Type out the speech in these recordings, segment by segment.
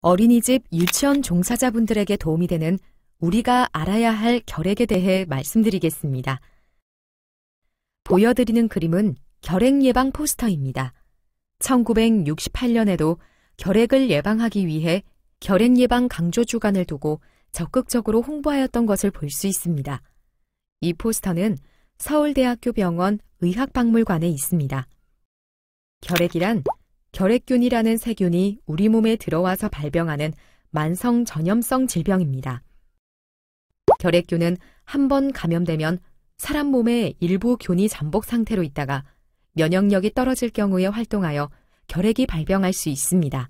어린이집, 유치원 종사자분들에게 도움이 되는 우리가 알아야 할 결핵에 대해 말씀드리겠습니다. 보여드리는 그림은 결핵 예방 포스터입니다. 1968년에도 결핵을 예방하기 위해 결핵 예방 강조 주간을 두고 적극적으로 홍보하였던 것을 볼 수 있습니다. 이 포스터는 서울대학교 병원 의학박물관에 있습니다. 결핵이란 결핵균이라는 세균이 우리 몸에 들어와서 발병하는 만성 전염성 질병입니다. 결핵균은 한 번 감염되면 사람 몸의 일부 균이 잠복 상태로 있다가 면역력이 떨어질 경우에 활동하여 결핵이 발병할 수 있습니다.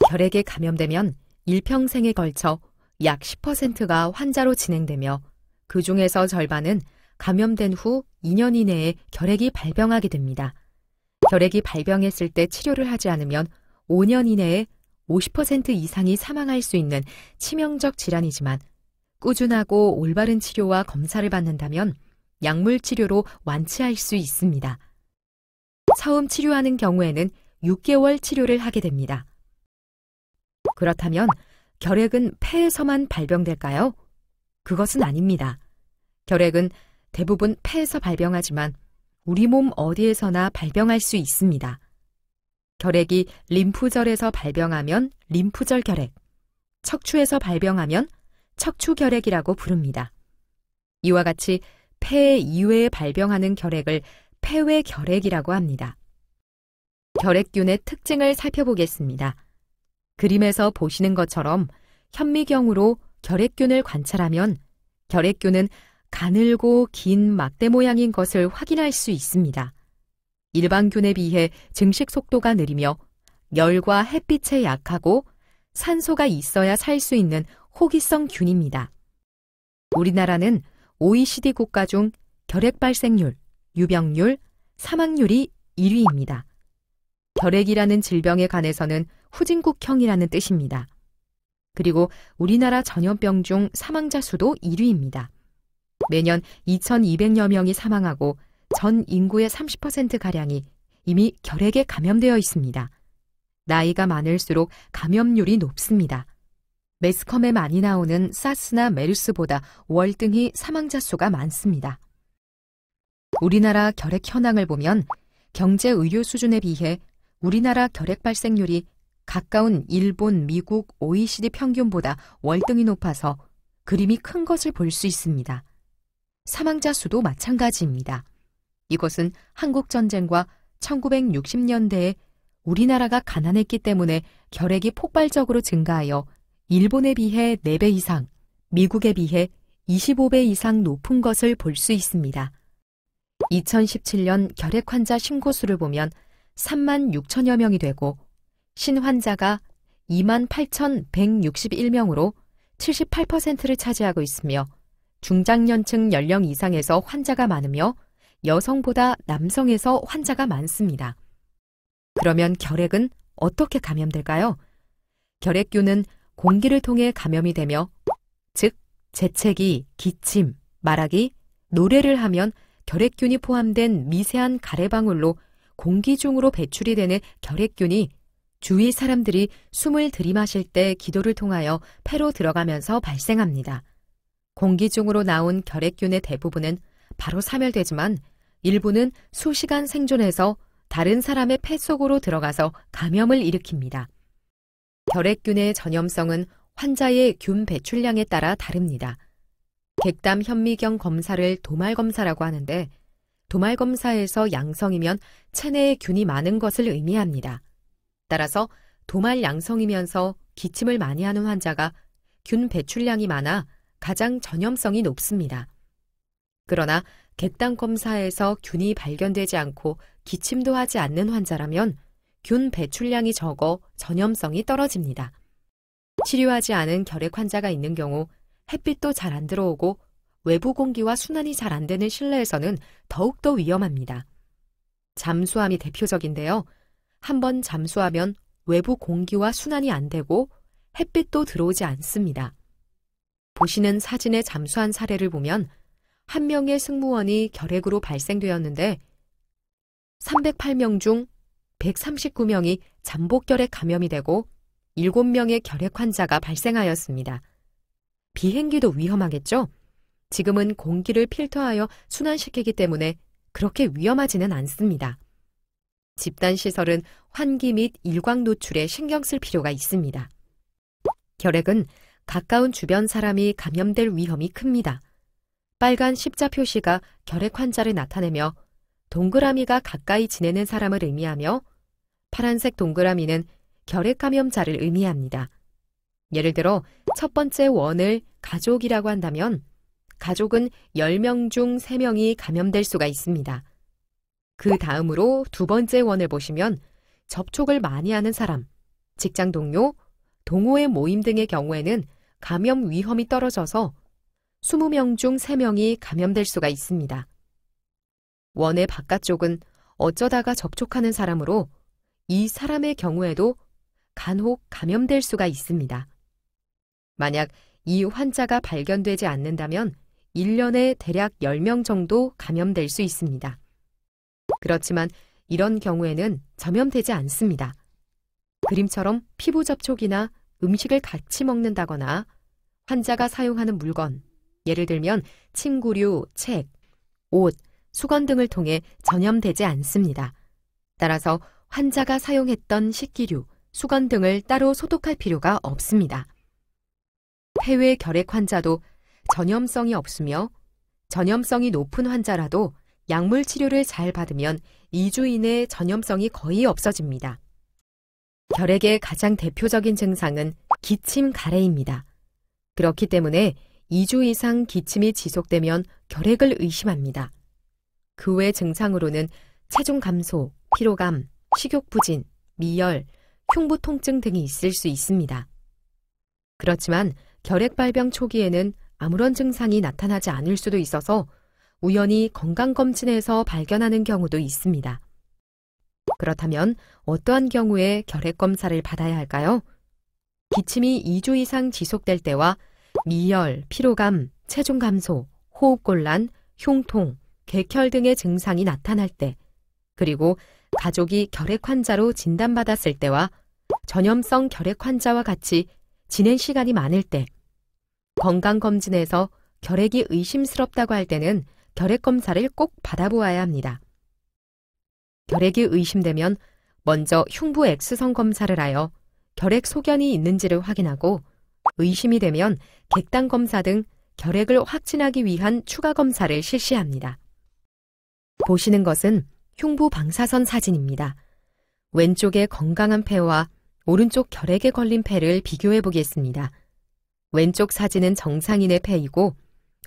결핵에 감염되면 일평생에 걸쳐 약 10%가 환자로 진행되며 그 중에서 절반은 감염된 후 2년 이내에 결핵이 발병하게 됩니다. 결핵이 발병했을 때 치료를 하지 않으면 5년 이내에 50% 이상이 사망할 수 있는 치명적 질환이지만 꾸준하고 올바른 치료와 검사를 받는다면 약물 치료로 완치할 수 있습니다. 처음 치료하는 경우에는 6개월 치료를 하게 됩니다. 그렇다면 결핵은 폐에서만 발병될까요? 그것은 아닙니다. 결핵은 대부분 폐에서 발병하지만 우리 몸 어디에서나 발병할 수 있습니다. 결핵이 림프절에서 발병하면 림프절 결핵, 척추에서 발병하면 척추결핵이라고 부릅니다. 이와 같이 폐 이외에 발병하는 결핵을 폐외결핵이라고 합니다. 결핵균의 특징을 살펴보겠습니다. 그림에서 보시는 것처럼 현미경으로 결핵균을 관찰하면 결핵균은 가늘고 긴 막대 모양인 것을 확인할 수 있습니다. 일반균에 비해 증식 속도가 느리며 열과 햇빛에 약하고 산소가 있어야 살 수 있는 호기성 균입니다. 우리나라는 OECD 국가 중 결핵 발생률, 유병률, 사망률이 1위입니다. 결핵이라는 질병에 관해서는 후진국형이라는 뜻입니다. 그리고 우리나라 전염병 중 사망자 수도 1위입니다. 매년 2,200여 명이 사망하고 전 인구의 30%가량이 이미 결핵에 감염되어 있습니다. 나이가 많을수록 감염률이 높습니다. 매스컴에 많이 나오는 사스나 메르스보다 월등히 사망자 수가 많습니다. 우리나라 결핵 현황을 보면 경제 의료 수준에 비해 우리나라 결핵 발생률이 가까운 일본, 미국, OECD 평균보다 월등히 높아서 그림이 큰 것을 볼 수 있습니다. 사망자 수도 마찬가지입니다. 이것은 한국전쟁과 1960년대에 우리나라가 가난했기 때문에 결핵이 폭발적으로 증가하여 일본에 비해 4배 이상, 미국에 비해 25배 이상 높은 것을 볼 수 있습니다. 2017년 결핵 환자 신고수를 보면 3만 6천여 명이 되고 신환자가 28,161명으로 78%를 차지하고 있으며 중장년층 연령 이상에서 환자가 많으며 여성보다 남성에서 환자가 많습니다. 그러면 결핵은 어떻게 감염될까요? 결핵균은 공기를 통해 감염이 되며, 즉 재채기, 기침, 말하기, 노래를 하면 결핵균이 포함된 미세한 가래방울로 공기 중으로 배출이 되는 결핵균이 주위 사람들이 숨을 들이마실 때 기도를 통하여 폐로 들어가면서 발생합니다. 공기 중으로 나온 결핵균의 대부분은 바로 사멸되지만 일부는 수시간 생존해서 다른 사람의 폐 속으로 들어가서 감염을 일으킵니다. 결핵균의 전염성은 환자의 균 배출량에 따라 다릅니다. 객담 현미경 검사를 도말검사라고 하는데 도말검사에서 양성이면 체내에 균이 많은 것을 의미합니다. 따라서 도말 양성이면서 기침을 많이 하는 환자가 균 배출량이 많아 가장 전염성이 높습니다. 그러나 객담 검사에서 균이 발견되지 않고 기침도 하지 않는 환자라면 균 배출량이 적어 전염성이 떨어집니다. 치료하지 않은 결핵 환자가 있는 경우 햇빛도 잘 안 들어오고 외부 공기와 순환이 잘 안 되는 실내에서는 더욱더 위험합니다. 잠수함이 대표적인데요. 한번 잠수하면 외부 공기와 순환이 안 되고 햇빛도 들어오지 않습니다. 보시는 사진에 잠수한 사례를 보면 한 명의 승무원이 결핵으로 발생되었는데 308명 중 139명이 잠복결핵 감염이 되고 7명의 결핵 환자가 발생하였습니다. 비행기도 위험하겠죠? 지금은 공기를 필터하여 순환시키기 때문에 그렇게 위험하지는 않습니다. 집단시설은 환기 및 일광 노출에 신경 쓸 필요가 있습니다. 결핵은 가까운 주변 사람이 감염될 위험이 큽니다. 빨간 십자 표시가 결핵 환자를 나타내며 동그라미가 가까이 지내는 사람을 의미하며 파란색 동그라미는 결핵 감염자를 의미합니다. 예를 들어 첫 번째 원을 가족이라고 한다면 가족은 10명 중 3명이 감염될 수가 있습니다. 그 다음으로 두 번째 원을 보시면 접촉을 많이 하는 사람, 직장 동료, 동호회 모임 등의 경우에는 감염 위험이 떨어져서 20명 중 3명이 감염될 수가 있습니다. 원의 바깥쪽은 어쩌다가 접촉하는 사람으로 이 사람의 경우에도 간혹 감염될 수가 있습니다. 만약 이 환자가 발견되지 않는다면 1년에 대략 10명 정도 감염될 수 있습니다. 그렇지만 이런 경우에는 전염되지 않습니다. 그림처럼 피부 접촉이나 음식을 같이 먹는다거나 환자가 사용하는 물건, 예를 들면 침구류, 책, 옷, 수건 등을 통해 전염되지 않습니다. 따라서 환자가 사용했던 식기류, 수건 등을 따로 소독할 필요가 없습니다. 폐외 결핵 환자도 전염성이 없으며 전염성이 높은 환자라도 약물 치료를 잘 받으면 2주 이내에 전염성이 거의 없어집니다. 결핵의 가장 대표적인 증상은 기침 가래입니다. 그렇기 때문에 2주 이상 기침이 지속되면 결핵을 의심합니다. 그 외 증상으로는 체중 감소, 피로감, 식욕부진, 미열, 흉부 통증 등이 있을 수 있습니다. 그렇지만 결핵 발병 초기에는 아무런 증상이 나타나지 않을 수도 있어서 우연히 건강검진에서 발견하는 경우도 있습니다. 그렇다면 어떠한 경우에 결핵 검사를 받아야 할까요? 기침이 2주 이상 지속될 때와 미열, 피로감, 체중 감소, 호흡곤란, 흉통, 객혈 등의 증상이 나타날 때, 그리고 가족이 결핵 환자로 진단받았을 때와 전염성 결핵 환자와 같이 지낸 시간이 많을 때, 건강검진에서 결핵이 의심스럽다고 할 때는 결핵 검사를 꼭 받아보아야 합니다. 결핵이 의심되면 먼저 흉부 X선 검사를 하여 결핵 소견이 있는지를 확인하고 의심이 되면 객단 검사 등 결핵을 확진하기 위한 추가 검사를 실시합니다. 보시는 것은 흉부 방사선 사진입니다. 왼쪽의 건강한 폐와 오른쪽 결핵에 걸린 폐를 비교해 보겠습니다. 왼쪽 사진은 정상인의 폐이고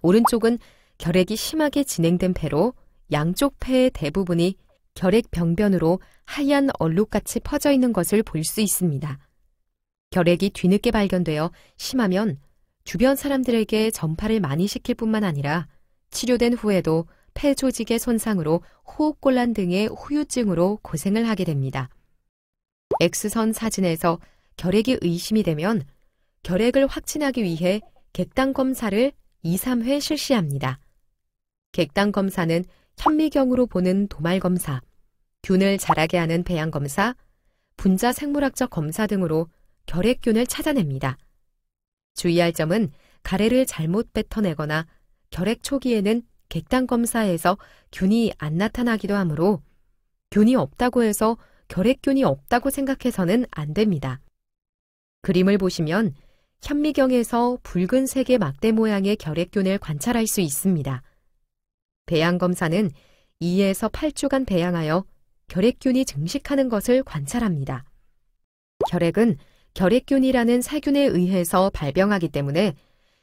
오른쪽은 결핵이 심하게 진행된 폐로 양쪽 폐의 대부분이 결핵 병변으로 하얀 얼룩같이 퍼져 있는 것을 볼 수 있습니다. 결핵이 뒤늦게 발견되어 심하면 주변 사람들에게 전파를 많이 시킬 뿐만 아니라 치료된 후에도 폐 조직의 손상으로 호흡곤란 등의 후유증으로 고생을 하게 됩니다. X선 사진에서 결핵이 의심이 되면 결핵을 확진하기 위해 객단 검사를 2, 3회 실시합니다. 객단 검사는 현미경으로 보는 도말 검사, 균을 자라게 하는 배양 검사, 분자 생물학적 검사 등으로 결핵균을 찾아냅니다. 주의할 점은 가래를 잘못 뱉어내거나 결핵 초기에는 객단 검사에서 균이 안 나타나기도 하므로 균이 없다고 해서 결핵균이 없다고 생각해서는 안 됩니다. 그림을 보시면 현미경에서 붉은색의 막대 모양의 결핵균을 관찰할 수 있습니다. 배양 검사는 2에서 8주간 배양하여 결핵균이 증식하는 것을 관찰합니다. 결핵은 결핵균이라는 살균에 의해서 발병하기 때문에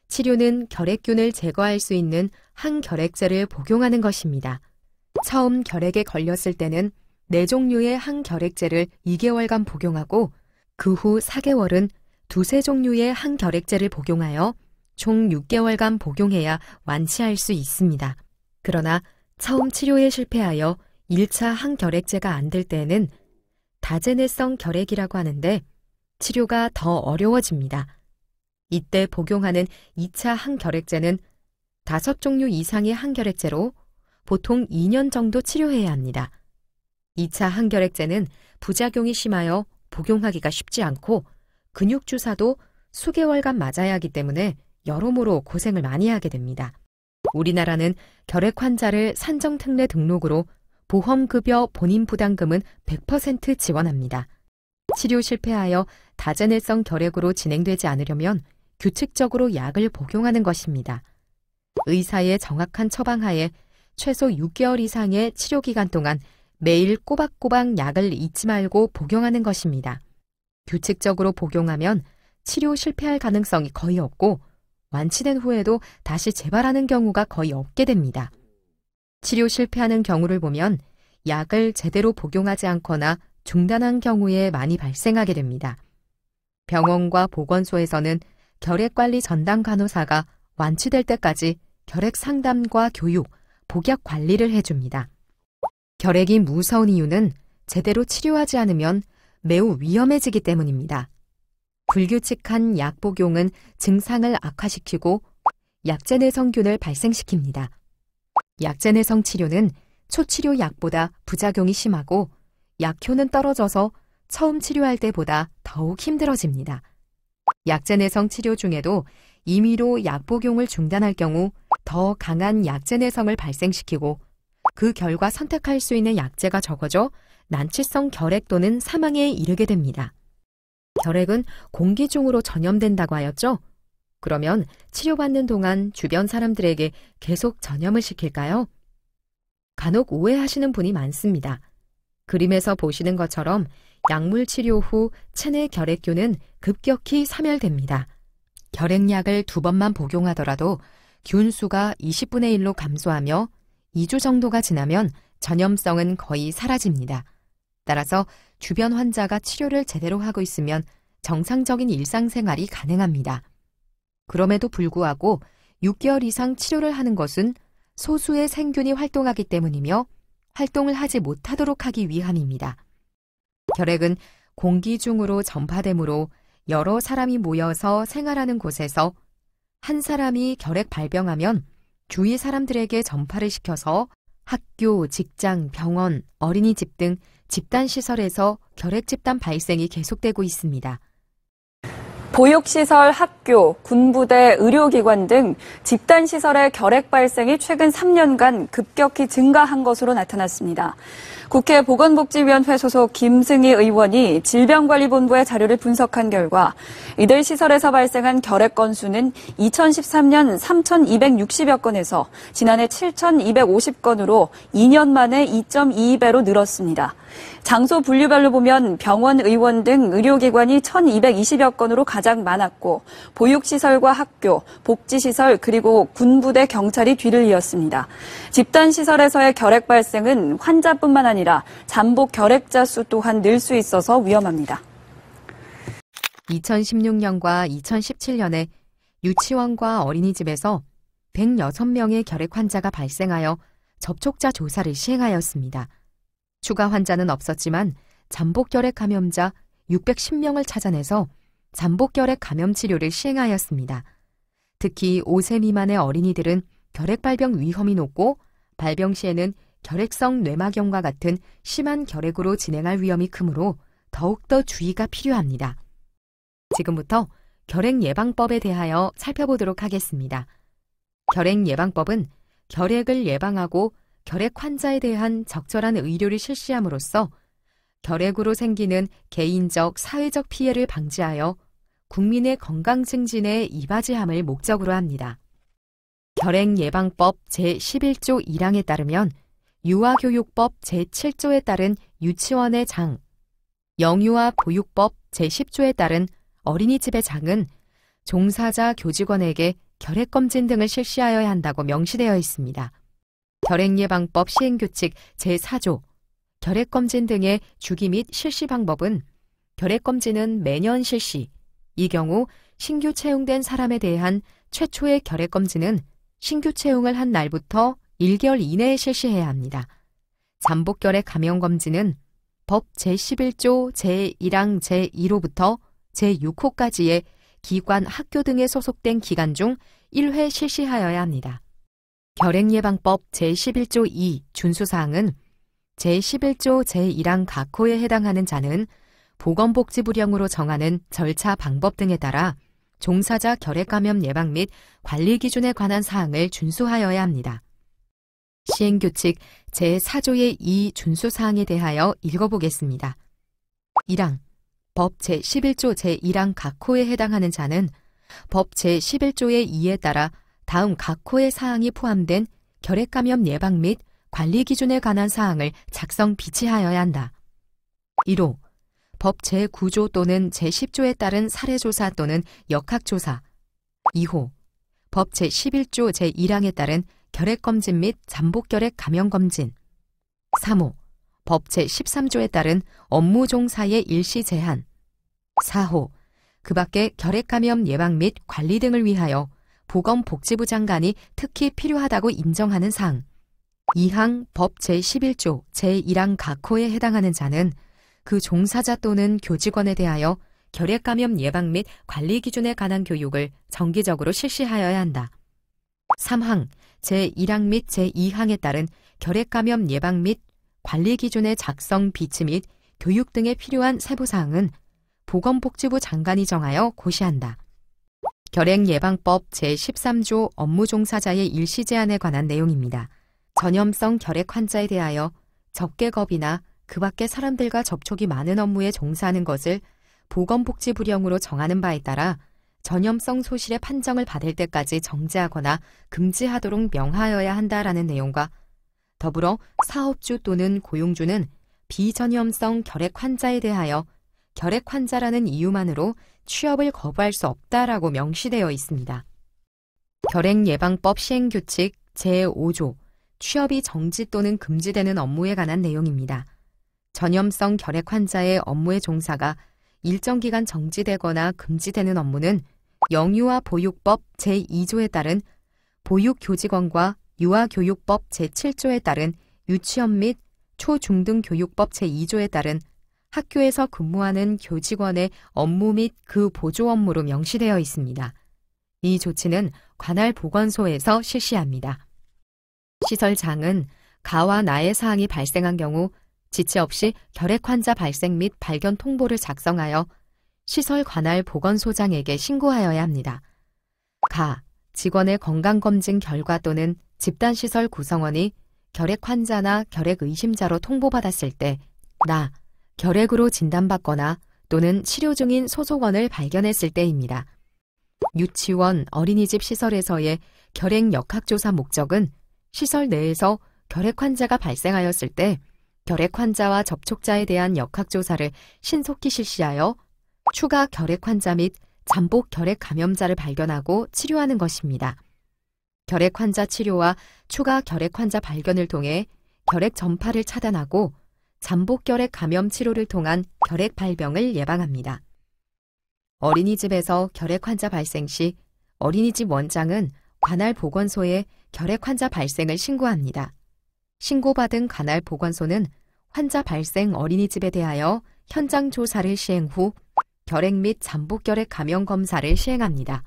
치료는 결핵균을 제거할 수 있는 항결핵제를 복용하는 것입니다. 처음 결핵에 걸렸을 때는 4종류의 항결핵제를 2개월간 복용하고 그 후 4개월은 2-3종류의 항결핵제를 복용하여 총 6개월간 복용해야 완치할 수 있습니다. 그러나 처음 치료에 실패하여 1차 항결핵제가 안 될 때에는 다제네성 결핵이라고 하는데 치료가 더 어려워집니다. 이때 복용하는 2차 항결핵제는 5종류 이상의 항결핵제로 보통 2년 정도 치료해야 합니다. 2차 항결핵제는 부작용이 심하여 복용하기가 쉽지 않고 근육 주사도 수개월간 맞아야 하기 때문에 여러모로 고생을 많이 하게 됩니다. 우리나라는 결핵 환자를 산정특례 등록으로 보험급여 본인 부담금은 100% 지원합니다. 치료 실패하여 다전해성 결핵으로 진행되지 않으려면 규칙적으로 약을 복용하는 것입니다. 의사의 정확한 처방하에 최소 6개월 이상의 치료 기간 동안 매일 꼬박꼬박 약을 잊지 말고 복용하는 것입니다. 규칙적으로 복용하면 치료 실패할 가능성이 거의 없고 완치된 후에도 다시 재발하는 경우가 거의 없게 됩니다. 치료 실패하는 경우를 보면 약을 제대로 복용하지 않거나 중단한 경우에 많이 발생하게 됩니다. 병원과 보건소에서는 결핵관리 전담 간호사가 완치될 때까지 결핵 상담과 교육, 복약 관리를 해줍니다. 결핵이 무서운 이유는 제대로 치료하지 않으면 매우 위험해지기 때문입니다. 불규칙한 약 복용은 증상을 악화시키고 약제내성균을 발생시킵니다. 약제내성 치료는 초치료 약보다 부작용이 심하고 약효는 떨어져서 처음 치료할 때보다 더욱 힘들어집니다. 약제내성 치료 중에도 임의로 약 복용을 중단할 경우 더 강한 약제내성을 발생시키고 그 결과 선택할 수 있는 약제가 적어져 난치성 결핵 또는 사망에 이르게 됩니다. 결핵은 공기 중으로 전염된다고 하였죠? 그러면 치료받는 동안 주변 사람들에게 계속 전염을 시킬까요? 간혹 오해하시는 분이 많습니다. 그림에서 보시는 것처럼 약물 치료 후 체내 결핵균은 급격히 사멸됩니다. 결핵약을 2번만 복용하더라도 균수가 20분의 1로 감소하며 2주 정도가 지나면 전염성은 거의 사라집니다. 따라서 주변 환자가 치료를 제대로 하고 있으면 정상적인 일상생활이 가능합니다. 그럼에도 불구하고 6개월 이상 치료를 하는 것은 소수의 생균이 활동하기 때문이며 활동을 하지 못하도록 하기 위함입니다. 결핵은 공기 중으로 전파되므로 여러 사람이 모여서 생활하는 곳에서 한 사람이 결핵 발병하면 주위 사람들에게 전파를 시켜서 학교, 직장, 병원, 어린이집 등 집단시설에서 결핵 집단 발생이 계속되고 있습니다. 보육시설, 학교, 군부대, 의료기관 등 집단시설의 결핵 발생이 최근 3년간 급격히 증가한 것으로 나타났습니다. 국회 보건복지위원회 소속 김승희 의원이 질병관리본부의 자료를 분석한 결과 이들 시설에서 발생한 결핵 건수는 2013년 3,260여 건에서 지난해 7,250건으로 2년 만에 2.22배로 늘었습니다. 장소 분류별로 보면 병원, 의원 등 의료기관이 1,220여 건으로 가장 많았고 보육시설과 학교, 복지시설 그리고 군부대, 경찰이 뒤를 이었습니다. 집단시설에서의 결핵 발생은 환자뿐만 아니라 잠복 결핵자 수 또한 늘 수 있어서 위험합니다. 2016년과 2017년에 유치원과 어린이집에서 106명의 결핵 환자가 발생하여 접촉자 조사를 시행하였습니다. 추가 환자는 없었지만 잠복결핵 감염자 610명을 찾아내서 잠복결핵 감염 치료를 시행하였습니다. 특히 5세 미만의 어린이들은 결핵 발병 위험이 높고 발병 시에는 결핵성 뇌막염과 같은 심한 결핵으로 진행할 위험이 크므로 더욱더 주의가 필요합니다. 지금부터 결핵 예방법에 대하여 살펴보도록 하겠습니다. 결핵 예방법은 결핵을 예방하고 결핵 환자에 대한 적절한 의료를 실시함으로써 결핵으로 생기는 개인적, 사회적 피해를 방지하여 국민의 건강 증진에 이바지함을 목적으로 합니다. 결핵 예방법 제11조 1항에 따르면 유아교육법 제7조에 따른 유치원의 장, 영유아 보육법 제10조에 따른 어린이집의 장은 종사자 교직원에게 결핵검진 등을 실시하여야 한다고 명시되어 있습니다. 결핵예방법 시행규칙 제4조, 결핵검진 등의 주기 및 실시 방법은 결핵검진은 매년 실시, 이 경우 신규 채용된 사람에 대한 최초의 결핵검진은 신규 채용을 한 날부터 1개월 이내에 실시해야 합니다. 잠복결핵 감염검진은 법 제11조 제1항 제1호부터 제6호까지의 기관, 학교 등에 소속된 기간 중 1회 실시하여야 합니다. 결핵예방법 제11조 2 준수사항은 제11조 제1항 각호에 해당하는 자는 보건복지부령으로 정하는 절차 방법 등에 따라 종사자 결핵감염 예방 및 관리 기준에 관한 사항을 준수하여야 합니다. 시행규칙 제4조의 2 준수사항에 대하여 읽어보겠습니다. 1항 법 제11조 제1항 각 호에 해당하는 자는 법 제11조의 2에 따라 다음 각 호의 사항이 포함된 결핵감염 예방 및 관리 기준에 관한 사항을 작성 비치하여야 한다. 1호 법 제9조 또는 제10조에 따른 사례조사 또는 역학조사. 2호 법 제11조 제1항에 따른 결핵검진 및 잠복결핵 감염검진. 3호 법 제13조에 따른 업무종사의 일시 제한. 4호 그 밖에 결핵감염 예방 및 관리 등을 위하여 보건복지부 장관이 특히 필요하다고 인정하는 사항. 2항 법 제11조 제1항 각 호에 해당하는 자는 그 종사자 또는 교직원에 대하여 결핵감염 예방 및 관리 기준에 관한 교육을 정기적으로 실시하여야 한다. 3항 제1항 및 제2항에 따른 결핵감염 예방 및 관리 기준의 작성 비치 및 교육 등에 필요한 세부사항은 보건복지부 장관이 정하여 고시한다. 결핵예방법 제13조 업무종사자의 일시 제한에 관한 내용입니다. 전염성 결핵 환자에 대하여 적개겁이나 그 밖의 사람들과 접촉이 많은 업무에 종사하는 것을 보건복지부령으로 정하는 바에 따라 전염성 소실의 판정을 받을 때까지 정지하거나 금지하도록 명하여야 한다라는 내용과 더불어 사업주 또는 고용주는 비전염성 결핵 환자에 대하여 결핵 환자라는 이유만으로 취업을 거부할 수 없다라고 명시되어 있습니다. 결핵예방법 시행규칙 제5조 취업이 정지 또는 금지되는 업무에 관한 내용입니다. 전염성 결핵 환자의 업무의 종사가 일정 기간 정지되거나 금지되는 업무는 영유아 보육법 제2조에 따른 보육교직원과 유아교육법 제7조에 따른 유치원 및 초중등교육법 제2조에 따른 학교에서 근무하는 교직원의 업무 및 그 보조 업무로 명시되어 있습니다. 이 조치는 관할 보건소에서 실시합니다. 시설장은 가와 나의 사항이 발생한 경우 지체 없이 결핵 환자 발생 및 발견 통보를 작성하여 시설 관할 보건소장에게 신고하여야 합니다. 가, 직원의 건강검진 결과 또는 집단시설 구성원이 결핵 환자나 결핵 의심자로 통보받았을 때 나, 결핵으로 진단받거나 또는 치료 중인 소속원을 발견했을 때입니다. 유치원, 어린이집 시설에서의 결핵 역학조사 목적은 시설 내에서 결핵 환자가 발생하였을 때 결핵 환자와 접촉자에 대한 역학조사를 신속히 실시하여 추가 결핵 환자 및 잠복 결핵 감염자를 발견하고 치료하는 것입니다. 결핵 환자 치료와 추가 결핵 환자 발견을 통해 결핵 전파를 차단하고 잠복 결핵 감염 치료를 통한 결핵 발병을 예방합니다. 어린이집에서 결핵 환자 발생 시 어린이집 원장은 관할 보건소에 결핵 환자 발생을 신고합니다. 신고받은 관할 보건소는 환자 발생 어린이집에 대하여 현장 조사를 시행 후 결핵 및 잠복 결핵 감염 검사를 시행합니다.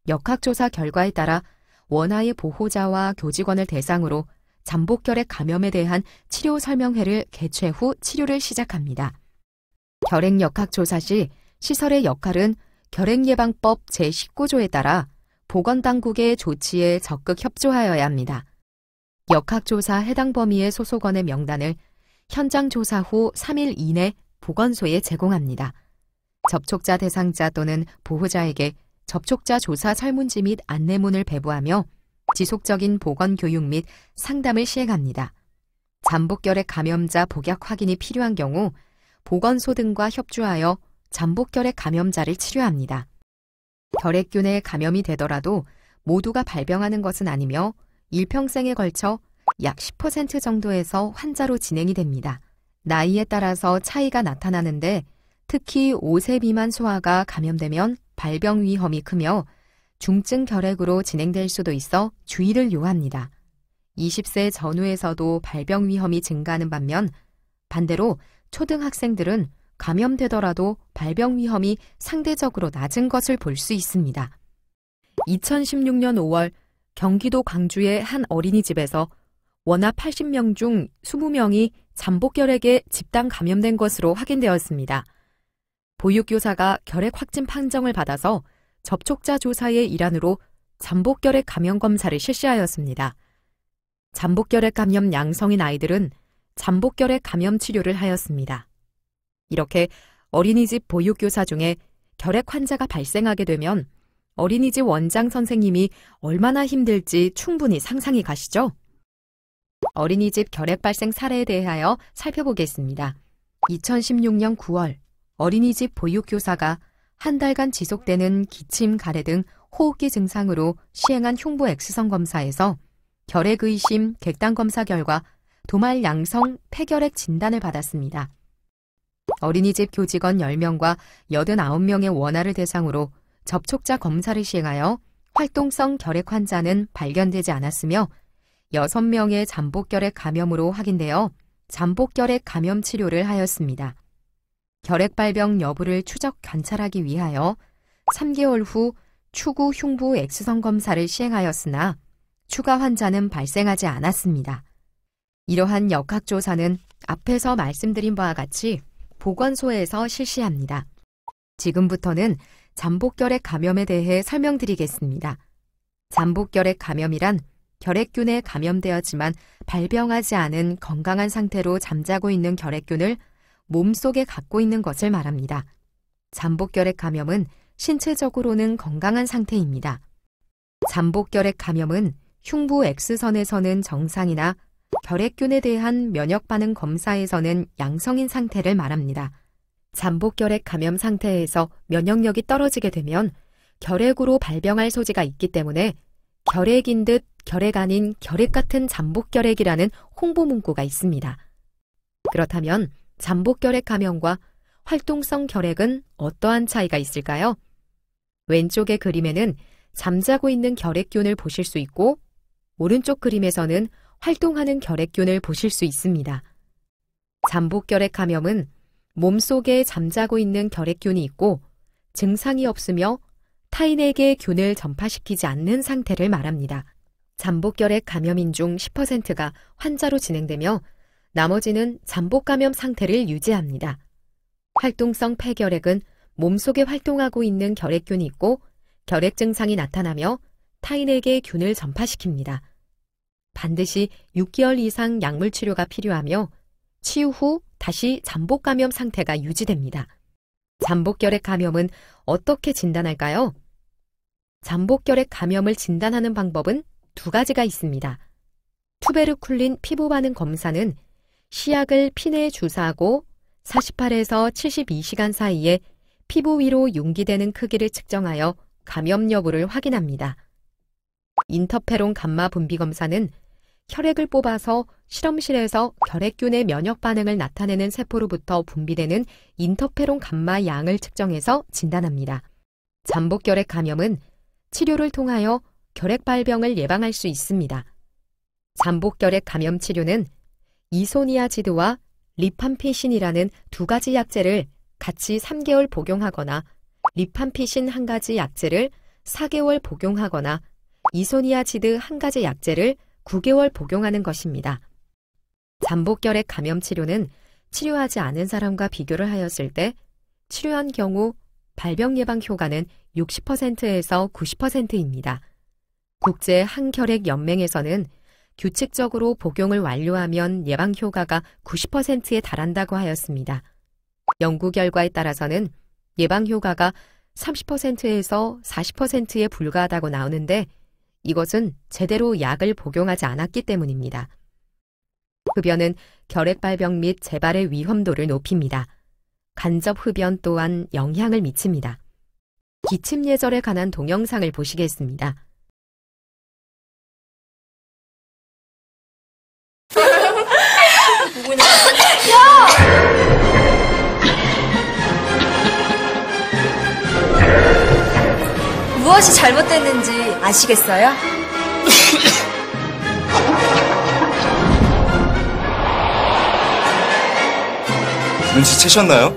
역학조사 결과에 따라 원하의 보호자와 교직원을 대상으로 잠복 결핵 감염에 대한 치료 설명회를 개최 후 치료를 시작합니다. 결핵 역학조사 시 시설의 역할은 결핵예방법 제19조에 따라 보건당국의 조치에 적극 협조하여야 합니다. 역학조사 해당 범위의 소속원의 명단을 현장 조사 후 3일 이내 보건소에 제공합니다. 접촉자 대상자 또는 보호자에게 접촉자 조사 설문지 및 안내문을 배부하며 지속적인 보건교육 및 상담을 시행합니다. 잠복결핵 감염자 복약 확인이 필요한 경우 보건소 등과 협조하여 잠복결핵 감염자를 치료합니다. 결핵균에 감염이 되더라도 모두가 발병하는 것은 아니며 일평생에 걸쳐 약 10% 정도에서 환자로 진행이 됩니다. 나이에 따라서 차이가 나타나는데 특히 5세 미만 소아가 감염되면 발병 위험이 크며 중증 결핵으로 진행될 수도 있어 주의를 요합니다. 20세 전후에서도 발병 위험이 증가하는 반면 반대로 초등학생들은 감염되더라도 발병 위험이 상대적으로 낮은 것을 볼 수 있습니다. 2016년 5월 경기도 광주의 한 어린이집에서 원아 80명 중 20명이 잠복결핵에 집단 감염된 것으로 확인되었습니다. 보육교사가 결핵 확진 판정을 받아서 접촉자 조사의 일환으로 잠복결핵 감염 검사를 실시하였습니다. 잠복결핵 감염 양성인 아이들은 잠복결핵 감염 치료를 하였습니다. 이렇게 어린이집 보육교사 중에 결핵 환자가 발생하게 되면 어린이집 원장 선생님이 얼마나 힘들지 충분히 상상이 가시죠? 어린이집 결핵 발생 사례에 대하여 살펴보겠습니다. 2016년 9월 어린이집 보육교사가 한 달간 지속되는 기침, 가래 등 호흡기 증상으로 시행한 흉부 X선 검사에서 결핵 의심 객단 검사 결과 도말 양성 폐결핵 진단을 받았습니다. 어린이집 교직원 10명과 89명의 원아를 대상으로 접촉자 검사를 시행하여 활동성 결핵 환자는 발견되지 않았으며 6명의 잠복결핵 감염으로 확인되어 잠복결핵 감염 치료를 하였습니다. 결핵 발병 여부를 추적 관찰하기 위하여 3개월 후 추구 흉부 X선 검사를 시행하였으나 추가 환자는 발생하지 않았습니다. 이러한 역학조사는 앞에서 말씀드린 바와 같이 보건소에서 실시합니다. 지금부터는 잠복결핵 감염에 대해 설명드리겠습니다. 잠복결핵 감염이란 결핵균에 감염되었지만 발병하지 않은 건강한 상태로 잠자고 있는 결핵균을 몸속에 갖고 있는 것을 말합니다. 잠복결핵 감염은 신체적으로는 건강한 상태입니다. 잠복결핵 감염은 흉부 X선에서는 정상이나 결핵균에 대한 면역반응 검사에서는 양성인 상태를 말합니다. 잠복결핵 감염 상태에서 면역력이 떨어지게 되면 결핵으로 발병할 소지가 있기 때문에 결핵인 듯 결핵 아닌 결핵 같은 잠복결핵이라는 홍보 문구가 있습니다. 그렇다면 잠복결핵 감염과 활동성 결핵은 어떠한 차이가 있을까요? 왼쪽의 그림에는 잠자고 있는 결핵균을 보실 수 있고 오른쪽 그림에서는 활동하는 결핵균을 보실 수 있습니다. 잠복결핵 감염은 몸속에 잠자고 있는 결핵균이 있고 증상이 없으며 타인에게 균을 전파시키지 않는 상태를 말합니다. 잠복결핵 감염인 중 10%가 환자로 진행되며 나머지는 잠복감염 상태를 유지합니다. 활동성 폐결핵은 몸속에 활동하고 있는 결핵균이 있고 결핵 증상이 나타나며 타인에게 균을 전파시킵니다. 반드시 6개월 이상 약물 치료가 필요하며 치유 후 다시 잠복감염 상태가 유지됩니다. 잠복결핵 감염은 어떻게 진단할까요? 잠복결핵 감염을 진단하는 방법은 두 가지가 있습니다. 투베르쿨린 피부 반응 검사는 시약을 피내에 주사하고 48에서 72시간 사이에 피부 위로 융기되는 크기를 측정하여 감염 여부를 확인합니다. 인터페론 감마 분비 검사는 혈액을 뽑아서 실험실에서 결핵균의 면역 반응을 나타내는 세포로부터 분비되는 인터페론 감마 양을 측정해서 진단합니다. 잠복결핵 감염은 치료를 통하여 결핵 발병을 예방할 수 있습니다. 잠복결핵 감염 치료는 이소니아지드와 리팜피신이라는 두 가지 약제를 같이 3개월 복용하거나 리팜피신 한 가지 약제를 4개월 복용하거나 이소니아지드 한 가지 약제를 9개월 복용하는 것입니다. 잠복결핵 감염 치료는 치료하지 않은 사람과 비교를 하였을 때 치료한 경우 발병 예방 효과는 60%에서 90%입니다. 국제 항결핵 연맹에서는 규칙적으로 복용을 완료하면 예방 효과가 90%에 달한다고 하였습니다. 연구 결과에 따라서는 예방 효과가 30%에서 40%에 불과하다고 나오는데 이것은 제대로 약을 복용하지 않았기 때문입니다. 흡연은 결핵 발병 및 재발의 위험도를 높입니다. 간접 흡연 또한 영향을 미칩니다. 기침 예절에 관한 동영상을 보시겠습니다. 무엇이 잘못됐는지 아시겠어요? 눈치채셨나요?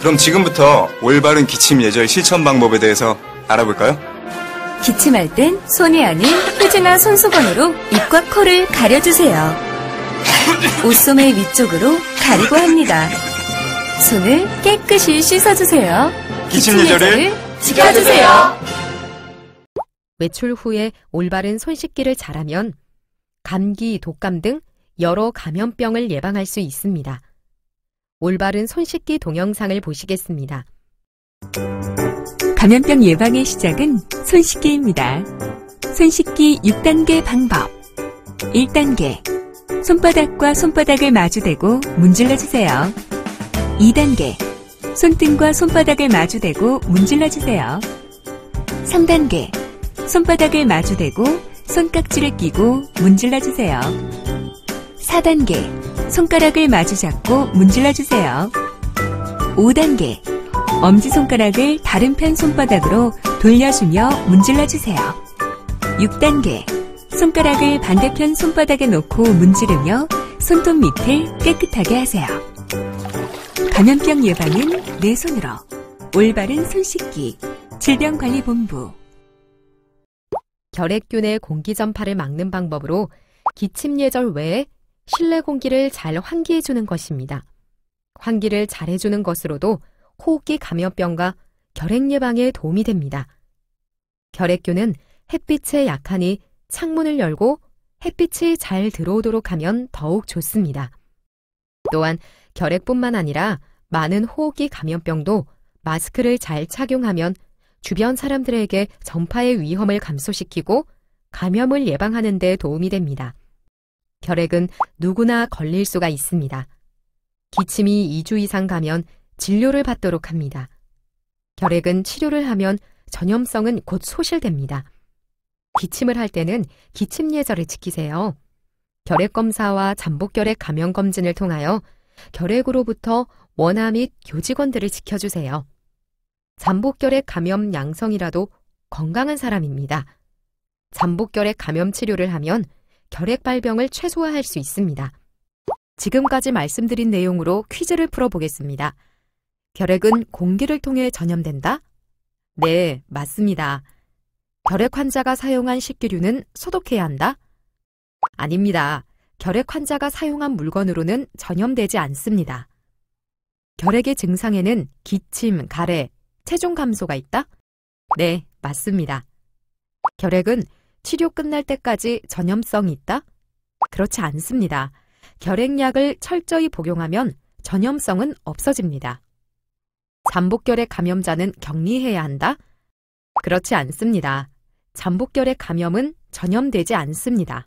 그럼 지금부터 올바른 기침 예절 실천 방법에 대해서 알아볼까요? 기침할 땐 손에 아는 휴지나 손수건으로 입과 코를 가려주세요. 옷소매 위쪽으로 가리고 합니다. 손을 깨끗이 씻어주세요. 기침 예절을 지켜주세요. 외출 후에 올바른 손 씻기를 잘하면 감기, 독감 등 여러 감염병을 예방할 수 있습니다. 올바른 손 씻기 동영상을 보시겠습니다. 감염병 예방의 시작은 손 씻기입니다. 손 씻기 6단계 방법. 1단계. 손바닥과 손바닥을 마주대고 문질러주세요. 2단계. 손등과 손바닥을 마주대고 문질러주세요. 3단계. 손바닥을 마주대고 손깍지를 끼고 문질러주세요. 4단계. 손가락을 마주잡고 문질러주세요. 5단계. 엄지손가락을 다른 편 손바닥으로 돌려주며 문질러주세요. 6단계. 손가락을 반대편 손바닥에 놓고 문지르며 손톱 밑을 깨끗하게 하세요. 감염병 예방은 내 손으로. 올바른 손 씻기. 질병관리본부. 결핵균의 공기 전파를 막는 방법으로 기침 예절 외에 실내 공기를 잘 환기해주는 것입니다. 환기를 잘해주는 것으로도 호흡기 감염병과 결핵 예방에 도움이 됩니다. 결핵균은 햇빛에 약하니 창문을 열고 햇빛이 잘 들어오도록 하면 더욱 좋습니다. 또한 결핵뿐만 아니라 많은 호흡기 감염병도 마스크를 잘 착용하면 주변 사람들에게 전파의 위험을 감소시키고 감염을 예방하는 데 도움이 됩니다. 결핵은 누구나 걸릴 수가 있습니다. 기침이 2주 이상 가면 진료를 받도록 합니다. 결핵은 치료를 하면 전염성은 곧 소실됩니다. 기침을 할 때는 기침 예절을 지키세요. 결핵 검사와 잠복결핵 감염 검진을 통하여 결핵으로부터 원암 및 교직원들을 지켜주세요. 잠복결핵 감염 양성이라도 건강한 사람입니다. 잠복결핵 감염 치료를 하면 결핵 발병을 최소화할 수 있습니다. 지금까지 말씀드린 내용으로 퀴즈를 풀어보겠습니다. 결핵은 공기를 통해 전염된다? 네, 맞습니다. 결핵 환자가 사용한 식기류는 소독해야 한다? 아닙니다. 결핵 환자가 사용한 물건으로는 전염되지 않습니다. 결핵의 증상에는 기침, 가래, 체중 감소가 있다? 네, 맞습니다. 결핵은 치료 끝날 때까지 전염성이 있다? 그렇지 않습니다. 결핵약을 철저히 복용하면 전염성은 없어집니다. 잠복결핵 감염자는 격리해야 한다? 그렇지 않습니다. 잠복결핵 감염은 전염되지 않습니다.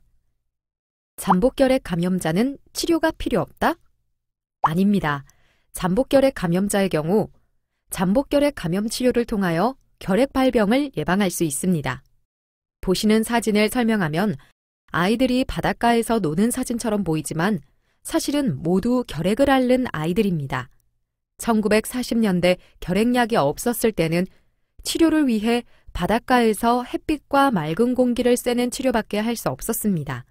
잠복결핵 감염자는 치료가 필요 없다? 아닙니다. 잠복결핵 감염자의 경우 잠복결핵 감염 치료를 통하여 결핵 발병을 예방할 수 있습니다. 보시는 사진을 설명하면 아이들이 바닷가에서 노는 사진처럼 보이지만 사실은 모두 결핵을 앓는 아이들입니다. 1940년대 결핵약이 없었을 때는 치료를 위해 바닷가에서 햇빛과 맑은 공기를 쐬는 치료밖에 할 수 없었습니다.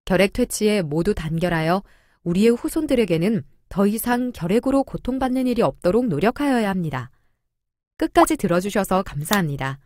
결핵 퇴치에 모두 단결하여 우리의 후손들에게는 더 이상 결핵으로 고통받는 일이 없도록 노력하여야 합니다. 끝까지 들어주셔서 감사합니다.